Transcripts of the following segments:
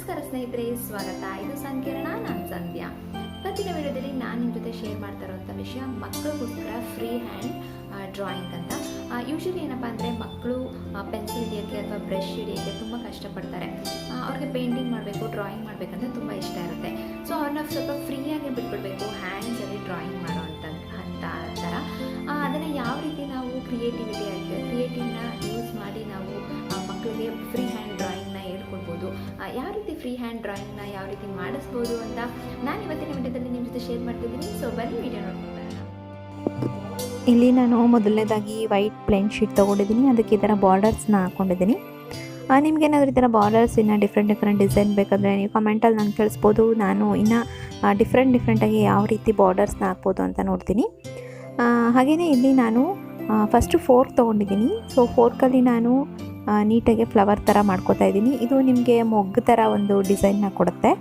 ನಮಸ್ಕಾರ ಸ್ನೇಹಿತರೆ, ಸ್ವಾಗತ. ಇದು ಸಂಕೀರ್ಣ, ನಾನು ಸಂಧ್ಯಾ. ಇವತ್ತಿನ ವಿಡಿಯೋದಲ್ಲಿ ನಾನು ನಿಮ್ಮ ಜೊತೆ ಶೇರ್ ಮಾಡ್ತಾ ಇರುವಂಥ ವಿಷಯ ಮಕ್ಕಳಿಗೋಸ್ಕರ ಫ್ರೀ ಹ್ಯಾಂಡ್ ಡ್ರಾಯಿಂಗ್ ಅಂತ. ಯೂಶಲಿ ಏನಪ್ಪ ಅಂದರೆ ಮಕ್ಕಳು ಪೆನ್ಸಿಲ್ ಹಿಡಿಯೋಕ್ಕೆ ಅಥವಾ ಬ್ರಷ್ ಹಿಡಿಯೋಕ್ಕೆ ತುಂಬ ಕಷ್ಟಪಡ್ತಾರೆ. ಅವ್ರಿಗೆ ಪೇಂಟಿಂಗ್ ಮಾಡಬೇಕು, ಡ್ರಾಯಿಂಗ್ ಮಾಡಬೇಕಂತ ತುಂಬ ಇಷ್ಟ ಇರುತ್ತೆ. ಸೊ ಅವ್ರನ್ನ ಸ್ವಲ್ಪ ಫ್ರೀಯಾಗಿ ಬಿಟ್ಬಿಡ್ಬೇಕು, ಹ್ಯಾಂಡ್ಸಲ್ಲಿ ಡ್ರಾಯಿಂಗ್ ಮಾಡೋ ಅಂತ ಥರ. ಅದನ್ನು ಯಾವ ರೀತಿ ನಾವು ಕ್ರಿಯೇಟಿವ್ನ ಯೂಸ್ ಮಾಡಿ ನಾವು ಮಕ್ಕಳಿಗೆ ಫ್ರೀ ಹ್ಯಾಂಡ್ ಡ್ರಾಯಿಂಗ್ನ ಹೇಳ್ಕೊಡ್ಬೋದು, ಯಾವ ರೀತಿ ಫ್ರೀ ಹ್ಯಾಂಡ್ ಡ್ರಾಯಿಂಗ್ನ ಯಾವ ರೀತಿ ಮಾಡಿಸ್ಬೋದು ಅಂತ ನಾನು ಇವತ್ತಿನ ವಿಡಿಯೋದಲ್ಲಿ ನಿಮ್ಮ ಜೊತೆ ಶೇರ್ ಮಾಡ್ತಿದ್ದೀನಿ. ಸೊ ಬನ್ನಿ ವಿಡಿಯೋ ನೋಡ್ಕೊಂಡು ಬರೋಣ. ಇಲ್ಲಿ ನಾನು ಮೊದಲನೇದಾಗಿ ವೈಟ್ ಪ್ಲೇನ್ ಶೀಟ್ ತೊಗೊಂಡಿದ್ದೀನಿ. ಅದಕ್ಕೆ ಈ ಥರ ಬಾರ್ಡರ್ಸ್ನ ಹಾಕ್ಕೊಂಡಿದ್ದೀನಿ. ನಿಮಗೇನಾದರೂ ಈ ಥರ ಬಾರ್ಡರ್ಸ್ ಇನ್ನು ಡಿಫ್ರೆಂಟ್ ಡಿಸೈನ್ ಬೇಕಂದರೆ ನೀವು ಕಮೆಂಟಲ್ಲಿ ನಾನು ತಿಳಿಸ್ಬೋದು. ನಾನು ಇನ್ನು ಡಿಫ್ರೆಂಟಾಗಿ ಯಾವ ರೀತಿ ಬಾರ್ಡರ್ಸ್ನ ಹಾಕ್ಬೋದು ಅಂತ ನೋಡ್ತೀನಿ. ಹಾಗೆಯೇ ಇಲ್ಲಿ ನಾನು ಫಸ್ಟು ಫೋರ್ಕ್ ತೊಗೊಂಡಿದ್ದೀನಿ. ಸೊ ಫೋರ್ಕಲ್ಲಿ ನಾನು ನೀಟಾಗಿ ಫ್ಲವರ್ ಥರ ಮಾಡ್ಕೋತಾ ಇದ್ದೀನಿ. ಇದು ನಿಮಗೆ ಮೊಗ್ಗು ಥರ ಒಂದು ಡಿಸೈನ್ನ ಕೊಡುತ್ತೆ.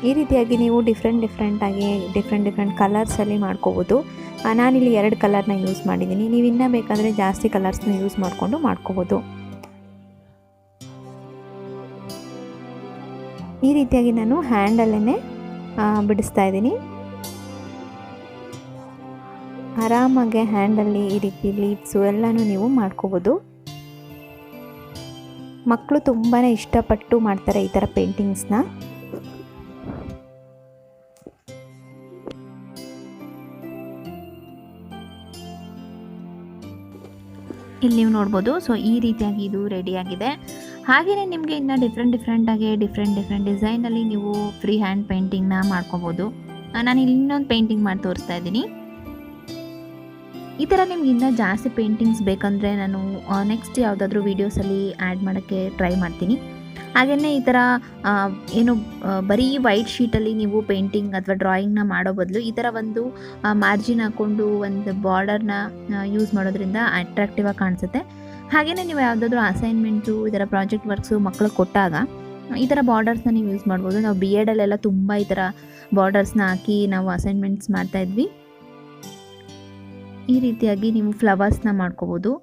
ಈ ರೀತಿಯಾಗಿ ನೀವು ಡಿಫ್ರೆಂಟಾಗಿ ಡಿಫ್ರೆಂಟ್ ಕಲರ್ಸಲ್ಲಿ ಮಾಡ್ಕೋಬೋದು. ನಾನಿಲ್ಲಿ 2 ಕಲರ್ನ ಯೂಸ್ ಮಾಡಿದ್ದೀನಿ. ನೀವು ಇನ್ನೂ ಬೇಕಾದರೆ ಜಾಸ್ತಿ ಕಲರ್ಸ್ನ ಯೂಸ್ ಮಾಡಿಕೊಂಡು ಮಾಡ್ಕೋಬೋದು. ಈ ರೀತಿಯಾಗಿ ನಾನು ಹ್ಯಾಂಡಲ್ಲೇ ಬಿಡಿಸ್ತಾ ಇದ್ದೀನಿ. ಆರಾಮಾಗಿ ಹ್ಯಾಂಡಲ್ಲಿ ಈ ರೀತಿ ಲೀವ್ಸು ಎಲ್ಲನೂ ನೀವು ಮಾಡ್ಕೋಬೋದು. ಮಕ್ಕಳು ತುಂಬಾ ಇಷ್ಟಪಟ್ಟು ಮಾಡ್ತಾರೆ ಈ ಥರ ಪೇಂಟಿಂಗ್ಸ್ನ. ಇಲ್ಲಿ ನೀವು ನೋಡ್ಬೋದು. ಸೊ ಈ ರೀತಿಯಾಗಿ ಇದು ರೆಡಿಯಾಗಿದೆ. ಹಾಗೆಯೇ ನಿಮಗೆ ಇನ್ನು ಡಿಫ್ರೆಂಟಾಗಿ ಡಿಫ್ರೆಂಟ್ ಡಿಸೈನಲ್ಲಿ ನೀವು ಫ್ರೀ ಹ್ಯಾಂಡ್ ಪೇಂಟಿಂಗ್ನ ಮಾಡ್ಕೋಬೋದು. ನಾನು ಇಲ್ಲಿ ಇನ್ನೊಂದು ಪೇಂಟಿಂಗ್ ಮಾಡಿ ತೋರಿಸ್ತಾ ಇದ್ದೀನಿ. ಈ ಥರ ನಿಮ್ಗೆ ಇನ್ನೂ ಜಾಸ್ತಿ ಪೇಂಟಿಂಗ್ಸ್ ಬೇಕಂದರೆ ನಾನು ನೆಕ್ಸ್ಟ್ ಯಾವುದಾದ್ರೂ ವೀಡಿಯೋಸಲ್ಲಿ ಆ್ಯಡ್ ಮಾಡೋಕ್ಕೆ ಟ್ರೈ ಮಾಡ್ತೀನಿ. ಹಾಗೆಯೇ ಈ ಥರ ಏನು ಬರೀ ವೈಟ್ ಶೀಟಲ್ಲಿ ನೀವು ಪೇಂಟಿಂಗ್ ಅಥವಾ ಡ್ರಾಯಿಂಗ್ನ ಮಾಡೋ ಬದಲು ಈ ಥರ ಒಂದು ಮಾರ್ಜಿನ್ ಹಾಕ್ಕೊಂಡು ಒಂದು ಬಾರ್ಡರ್ನ ಯೂಸ್ ಮಾಡೋದ್ರಿಂದ ಅಟ್ರಾಕ್ಟಿವ್ ಆಗಿ ಕಾಣಿಸುತ್ತೆ. ಹಾಗೆಯೇ ನೀವು ಯಾವುದಾದ್ರೂ ಅಸೈನ್ಮೆಂಟು ಈ ಥರ ಪ್ರಾಜೆಕ್ಟ್ ವರ್ಕ್ಸು ಮಕ್ಕಳು ಕೊಟ್ಟಾಗ ಈ ಥರ ಬಾರ್ಡರ್ಸ್ನ ನೀವು ಯೂಸ್ ಮಾಡ್ಬೋದು. ನಾವು BEdಲ್ಲೆಲ್ಲ ತುಂಬ ಈ ಥರ ಬಾರ್ಡರ್ಸ್ನ ಹಾಕಿ ನಾವು ಅಸೈನ್ಮೆಂಟ್ಸ್ ಮಾಡ್ತಾಯಿದ್ವಿ. ಈ ರೀತಿಯಾಗಿ ನೀವು ಫ್ಲವರ್ಸ್ನ ಮಾಡ್ಕೋಬೋದು.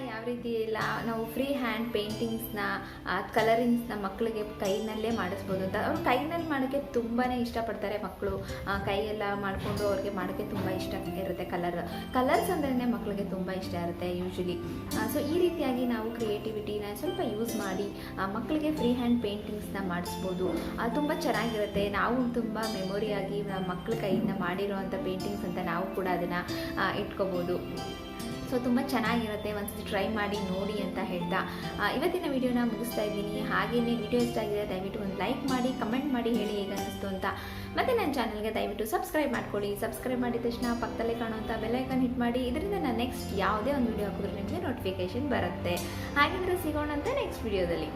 ಯಾವ ರೀತಿ ಎಲ್ಲ ನಾವು ಫ್ರೀ ಹ್ಯಾಂಡ್ ಪೇಂಟಿಂಗ್ಸ್ನ ಕಲರಿಂಗ್ಸ್ನ ಮಕ್ಕಳಿಗೆ ಕೈನಲ್ಲೇ ಮಾಡಿಸ್ಬೋದು ಅಂತ. ಅವರು ಕೈನಲ್ಲಿ ಮಾಡೋಕ್ಕೆ ತುಂಬಾ ಇಷ್ಟಪಡ್ತಾರೆ ಮಕ್ಕಳು. ಕೈಯೆಲ್ಲ ಮಾಡಿಕೊಂಡು ಅವ್ರಿಗೆ ಮಾಡೋಕ್ಕೆ ತುಂಬ ಇಷ್ಟ ಇರುತ್ತೆ. ಕಲರ್ಸ್ ಅಂದ್ರೇ ಮಕ್ಕಳಿಗೆ ತುಂಬ ಇಷ್ಟ ಇರುತ್ತೆ ಯೂಶ್ವಲಿ. ಸೊ ಈ ರೀತಿಯಾಗಿ ನಾವು ಕ್ರಿಯೇಟಿವಿಟಿನ ಸ್ವಲ್ಪ ಯೂಸ್ ಮಾಡಿ ಮಕ್ಕಳಿಗೆ ಫ್ರೀ ಹ್ಯಾಂಡ್ ಪೇಂಟಿಂಗ್ಸ್ನ ಮಾಡಿಸ್ಬೋದು. ತುಂಬ ಚೆನ್ನಾಗಿರುತ್ತೆ. ನಾವು ತುಂಬ ಮೆಮೊರಿಯಾಗಿ ಮಕ್ಕಳ ಕೈಯಿಂದ ಮಾಡಿರೋವಂಥ ಪೇಂಟಿಂಗ್ಸ್ ಅಂತ ನಾವು ಕೂಡ ಅದನ್ನು ಇಟ್ಕೋಬೋದು. ಸೊ ತುಂಬ ಚೆನ್ನಾಗಿರುತ್ತೆ. ಒಂದ್ಸತಿ ಟ್ರೈ ಮಾಡಿ ನೋಡಿ ಅಂತ ಹೇಳ್ತಾ ಇವತ್ತಿನ ವಿಡಿಯೋನ ಮುಗಿಸ್ತಾ ಇದ್ದೀನಿ. ಹಾಗೆಯೇ ವಿಡಿಯೋ ಇಷ್ಟ ಆಗಿದೆ ದಯವಿಟ್ಟು ಒಂದು ಲೈಕ್ ಮಾಡಿ, ಕಮೆಂಟ್ ಮಾಡಿ ಹೇಳಿ ಹೇಗೆ ಅನ್ನಿಸ್ತು ಅಂತ. ಮತ್ತು ನನ್ನ ಚಾನಲ್ಗೆ ದಯವಿಟ್ಟು ಸಬ್ಸ್ಕ್ರೈಬ್ ಮಾಡ್ಕೊಳ್ಳಿ. ಸಬ್ಸ್ಕ್ರೈಬ್ ಮಾಡಿದ ತಕ್ಷಣ ಪಕ್ಕದಲ್ಲೇ ಕಾಣುವಂಥ ಬೆಲ್ಲೈಕನ್ ಹಿಟ್ ಮಾಡಿ. ಇದರಿಂದ ನಾನು ನೆಕ್ಸ್ಟ್ ಯಾವುದೇ ಒಂದು ವಿಡಿಯೋ ಹಾಕಿದ್ರೆ ನಿಮಗೆ ನೋಟಿಫಿಕೇಷನ್ ಬರುತ್ತೆ. ಹಾಗಿದ್ರೆ ಸಿಗೋಣ ಅಂತ ನೆಕ್ಸ್ಟ್ ವಿಡಿಯೋದಲ್ಲಿ.